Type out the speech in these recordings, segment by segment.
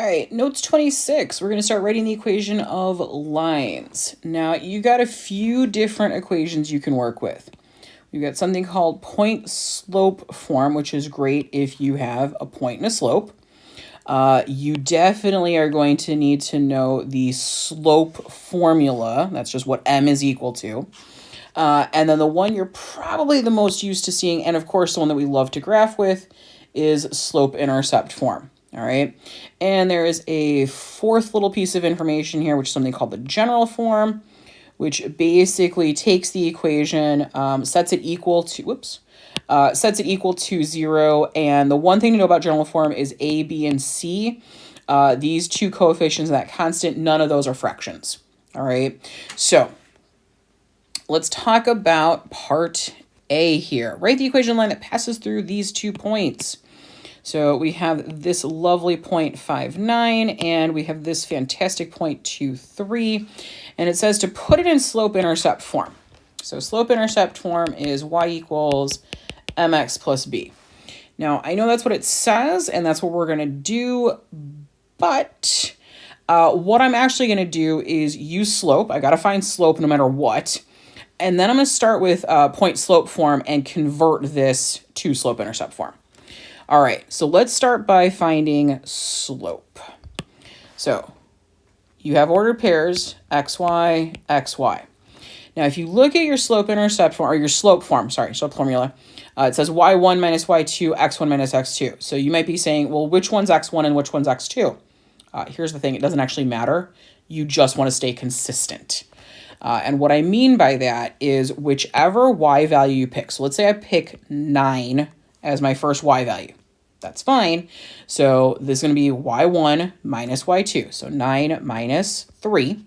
All right, notes 26. We're going to start writing the equation of lines. Now, you got a few different equations you can work with. You've got something called point slope form, which is great if you have a point and a slope. You definitely are going to need to know the slope formula. That's just what m is equal to. And then the one you're probably the most used to seeing, and of course the one that we love to graph with, is slope-intercept form. All right, and there is a fourth little piece of information here, which is something called the general form, which basically takes the equation, sets it equal to 0. And the one thing to know about general form is a, b, and c. These two coefficients and that constant, none of those are fractions. All right, so let's talk about part A here. Write the equation line that passes through these 2 points. So we have this lovely point 5,9, and we have this fantastic point 2,3, and it says to put it in slope-intercept form. So slope-intercept form is y equals mx plus b. Now, I know that's what it says, and that's what we're going to do, but what I'm actually going to do is use slope. I got to find slope no matter what, and then I'm going to start with point slope form and convert this to slope-intercept form. All right, so let's start by finding slope. So you have ordered pairs, xy, xy. Now, if you look at your slope-intercept form, or your slope form, slope formula, it says y1 minus y2, x1 minus x2. So you might be saying, well, which one's x1 and which one's x2? Here's the thing, it doesn't actually matter. You just want to stay consistent. And what I mean by that is whichever y value you pick. So let's say I pick 9 as my first y value. That's fine. So this is going to be y1 minus y2. So 9 minus 3.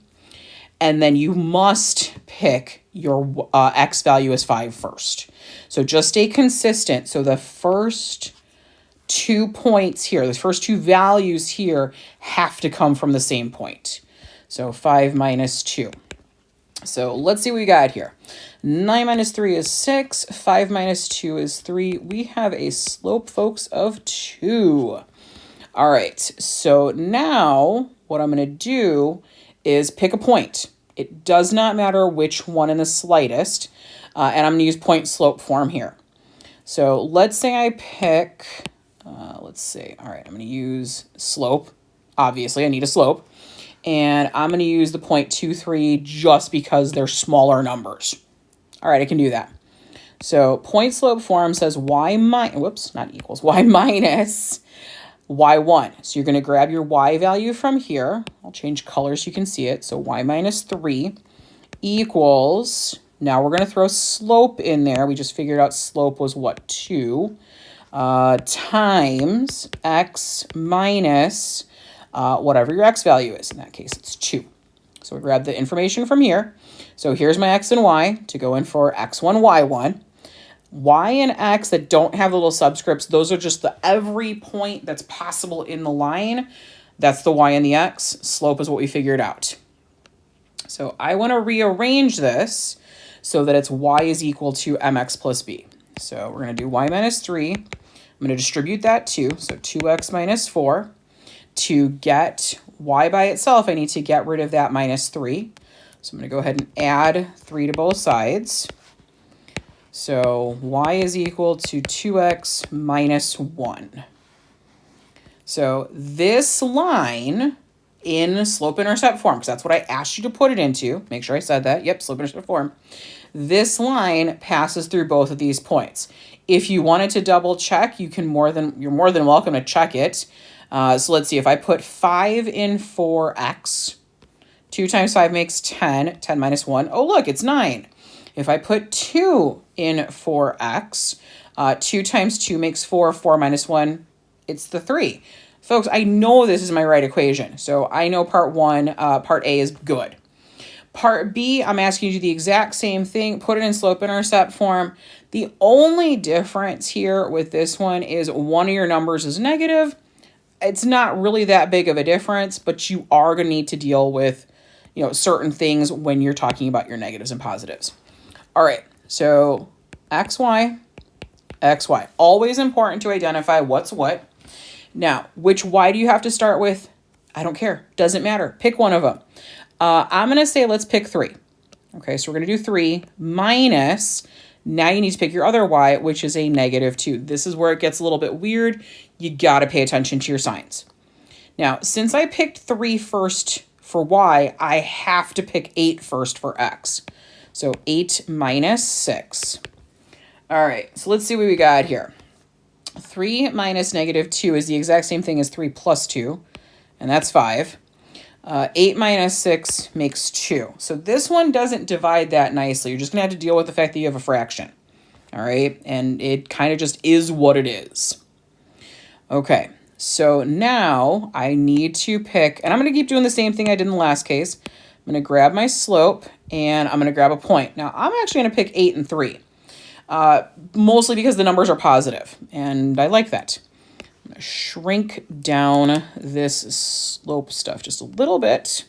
And then you must pick your x value as 5 first. So just stay consistent. So the first 2 points here, the first 2 values here have to come from the same point. So 5 minus 2. So let's see what we got here. 9 minus 3 is 6. 5 minus 2 is 3. We have a slope, folks, of 2. All right, so now what I'm going to do is pick a point. It does not matter which one in the slightest, and I'm going to use point slope form here. So let's say I pick, all right, I'm going to use slope. Obviously, I need a slope. And I'm going to use the 0.23 just because they're smaller numbers. All right, I can do that. So point slope form says y minus y1. So you're going to grab your y value from here. I'll change colors so you can see it. So y minus 3 equals, now we're going to throw slope in there. We just figured out slope was what, 2, times x minus whatever your x value is. In that case, it's 2. So we grab the information from here. So here's my x and y to go in for x1, y1. Y and x that don't have the little subscripts, those are just every point that's possible in the line. That's the y and the x. Slope is what we figured out. So I want to rearrange this so that it's y is equal to mx plus b. So we're going to do y minus 3. I'm going to distribute that 2. So 2x minus 4. To get y by itself, I need to get rid of that minus 3. So I'm going to go ahead and add 3 to both sides. So y is equal to 2x minus 1. So this line in slope-intercept form, because that's what I asked you to put it into. Make sure I said that. Yep, slope-intercept form. This line passes through both of these points. If you wanted to double check, you're more than welcome to check it. So let's see, if I put 5 in for x, 2 times 5 makes 10, 10 minus 1. Oh, look, it's 9. If I put 2 in for x, 2 times 2 makes 4, 4 minus 1, it's the 3. Folks, I know this is my right equation, so I know part A is good. Part B, I'm asking you to do the exact same thing, put it in slope-intercept form. The only difference here with this one is one of your numbers is negative. It's not really that big of a difference, but you are going to need to deal with, certain things when you're talking about your negatives and positives. All right, so xy, xy. Always important to identify what's what. Now, which y do you have to start with? I don't care. Doesn't matter. Pick one of them. I'm going to say let's pick 3. Okay, so we're going to do 3 minus, now you need to pick your other y, which is a -2. This is where it gets a little bit weird. You got to pay attention to your signs. Now, since I picked 3 first for y, I have to pick 8 first for x. So 8 minus 6. All right, so let's see what we got here. 3 minus -2 is the exact same thing as 3 plus 2, and that's 5. 8 minus 6 makes 2. So this one doesn't divide that nicely. You're just going to have to deal with the fact that you have a fraction. All right, and it kind of just is what it is. Okay, so now I need to pick, and I'm going to keep doing the same thing I did in the last case. I'm going to grab my slope, and I'm going to grab a point. Now, I'm actually going to pick 8 and 3. Mostly because the numbers are positive, and I like that. I'm going to shrink down this slope stuff just a little bit.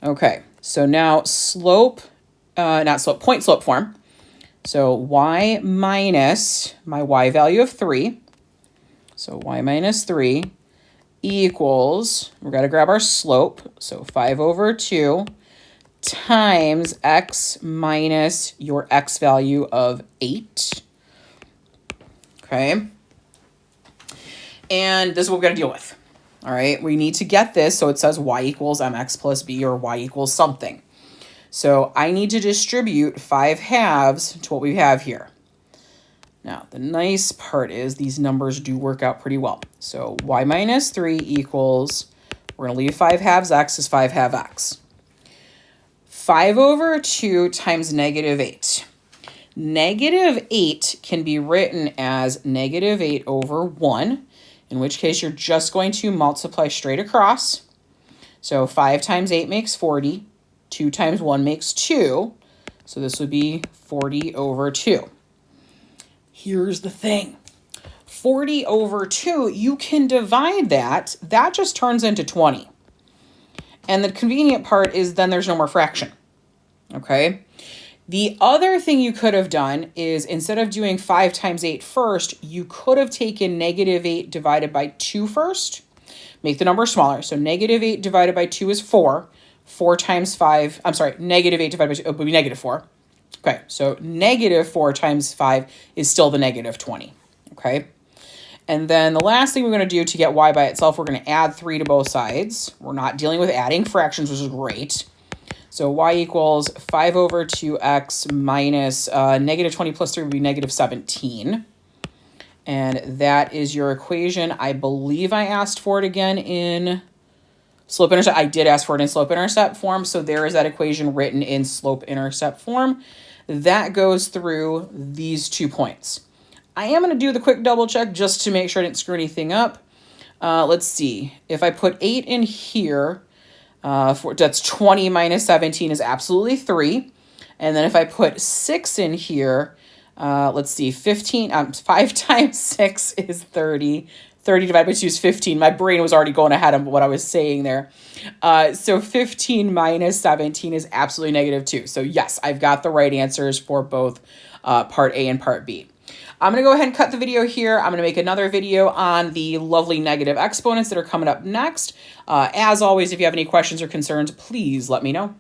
Okay, so now slope, point slope form. So y minus my y value of 3. So y minus 3 equals, we're going to grab our slope, so 5/2 times x minus your x value of 8. Okay. And this is what we're going to deal with. All right. We need to get this. So it says y equals mx plus b, or y equals something. So I need to distribute 5/2 to what we have here. Now, the nice part is these numbers do work out pretty well. So y minus 3 equals, we're going to leave 5/2 x is 5/2 x. 5/2 times -8. -8 can be written as -8/1, in which case you're just going to multiply straight across. So 5 times 8 makes 40. 2 times 1 makes 2. So this would be 40/2. Here's the thing. 40/2, you can divide that. That just turns into 20. And the convenient part is then there's no more fraction, okay? The other thing you could have done is instead of doing 5 times 8 first, you could have taken -8 divided by 2 first. Make the number smaller. So -8 divided by 2 is 4. 4 times 5, I'm sorry, -8 divided by 2 would be -4. Okay, so -4 times 5 is still the -20, okay? And then the last thing we're going to do to get y by itself, we're going to add 3 to both sides. We're not dealing with adding fractions, which is great. So y equals 5/2x minus -20 plus 3 would be -17. And that is your equation. I believe I asked for it again in slope-intercept. I did ask for it in slope-intercept form. So there is that equation written in slope-intercept form. That goes through these 2 points. I am going to do the quick double check just to make sure I didn't screw anything up. Let's see. If I put 8 in here, that's 20 minus 17 is absolutely 3. And then if I put 6 in here, let's see, 5 times 6 is 30. 30 divided by 2 is 15. My brain was already going ahead of what I was saying there. So 15 minus 17 is absolutely -2. So yes, I've got the right answers for both part A and part B. I'm going to go ahead and cut the video here. I'm going to make another video on the lovely negative exponents that are coming up next. As always, if you have any questions or concerns, please let me know.